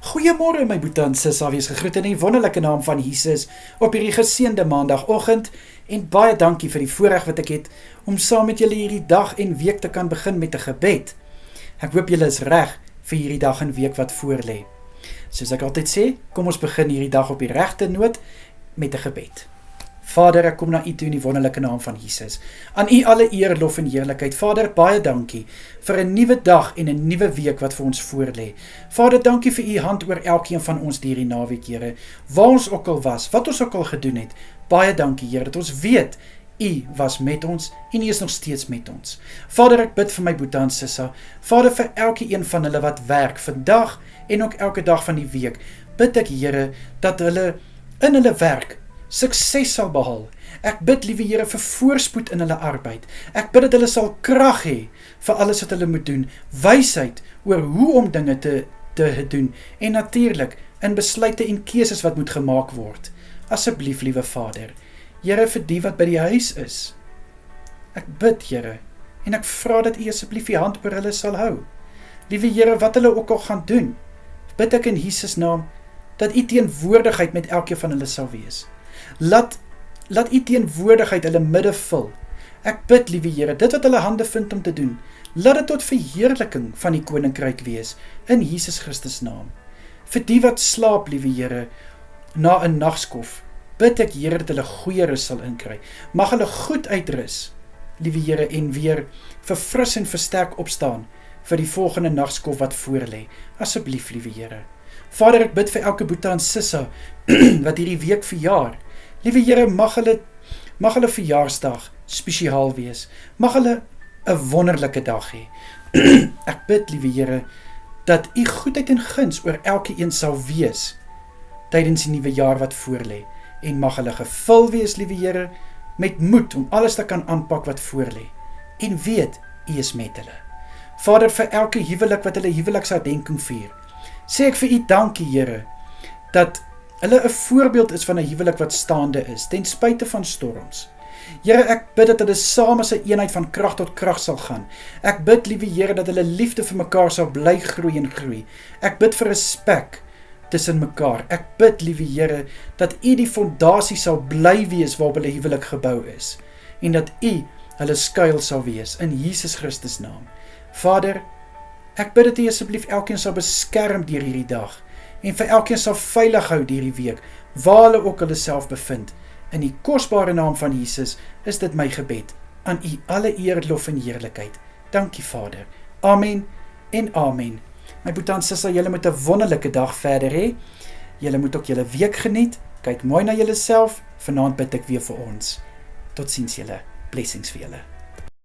Goeiemôre my boetie en sis, wees gegroet in die wonderlike naam van Jesus op hierdie geseënde maandagoggend en baie dankie vir die voorreg wat ek het om saam met julle hierdie dag en week te kan begin met 'n gebed. Ek hoop julle is reg vir hierdie dag en week wat voorlê. Soos ek altyd sê, kom ons begin hierdie dag op die regte noot met 'n gebed. Vader, ek kom na U toe in die wonderlike naam van Jesus. Aan U alle eer, lof en heerlikheid. Vader, baie dankie vir 'n nuwe dag en 'n nuwe week wat vir ons voorlê. Vader, dankie vir U hand oor elkeen van ons hierdie naweek, Here. Waar ons ook al was, wat ons ook al gedoen het. Baie dankie, Here, dat ons weet U was met ons en U is nog steeds met ons. Vader, ek bid vir my boetie en sissa. Vader, vir elke een van hulle wat werk vandag en ook elke dag van die week, bid ek, Here, dat hulle in hulle werk sukses sal behaal. Ek bid, liewe Here, vir voorspoed in hulle arbeid. Ek bid dat hulle sal krag hê vir alles wat hulle moet doen, wysheid oor hoe om dinge te doen, en natuurlik in besluite en keuses wat moet gemaak word. Asseblief, liewe Vader, Here, vir die wat by die huis is. Ek bid, Here, en ek vra dat U asseblief U hand oor hulle sal hou. Liewe Here, wat hulle ook al gaan doen, bid ek in Jesus naam, dat U teenwoordigheid met elkeen van hulle sal wees. Laat U teenwoordigheid hulle midde vul. Ek bid, liewe Here, dit wat hulle hande vind om te doen, laat dit tot verheerliking van die koninkryk wees, in Jesus Christus naam. Vir die wat slaap, liewe Here, na 'n nagskof, bid ek, Here, dat hulle goeie rus sal inkry. Mag hulle goed uitrus, liewe Here, en weer verfris en versterk opstaan vir die volgende nagskof wat voorlê. Asseblief, liewe Here. Vader, ek bid vir elke boetie en sissa wat hierdie week verjaar. Liewe Here, mag hulle verjaarsdag spesiaal wees. Mag hulle 'n wonderlike dag hê. Ek bid, liewe Here, dat U goedheid en guns oor elke een sal wees tydens die nuwe jaar wat voorlê. En mag hulle gevul wees, liewe Here, met moed om alles te kan aanpak wat voorlê. En weet, U is met hulle. Vader, vir elke huwelik wat hulle huweliksherdenking vier, sê ek vir U dankie, Here, dat hulle 'n voorbeeld is van 'n huwelik wat staande is, ten spyte van storms. Here, ek bid dat hulle saam as 'n eenheid van krag tot krag sal gaan. Ek bid, liewe Here, dat hulle liefde vir mekaar sal bly groei en groei. Ek bid vir respek tussen mekaar. Ek bid, liewe Here, dat U die fondasie sal bly wees waarop hulle huwelik gebou is, en dat U hulle skuil sal wees, in Jesus Christus naam. Vader, ek bid dat U asseblief elkeen sal beskerm deur hierdie dag, en vir elkeen sal veilig hou deur die week, waar hulle ook hulle self bevind. In die kosbare naam van Jesus is dit my gebed. Aan U alle eer, lof en heerlikheid. Dankie, Vader. Amen en amen. My boetie en sissa, julle moet 'n wonderlike dag verder hê. Julle moet ook julle week geniet. Kyk mooi na julle self. Vanaand bid ek weer vir ons. Totsiens julle. Blessings vir julle.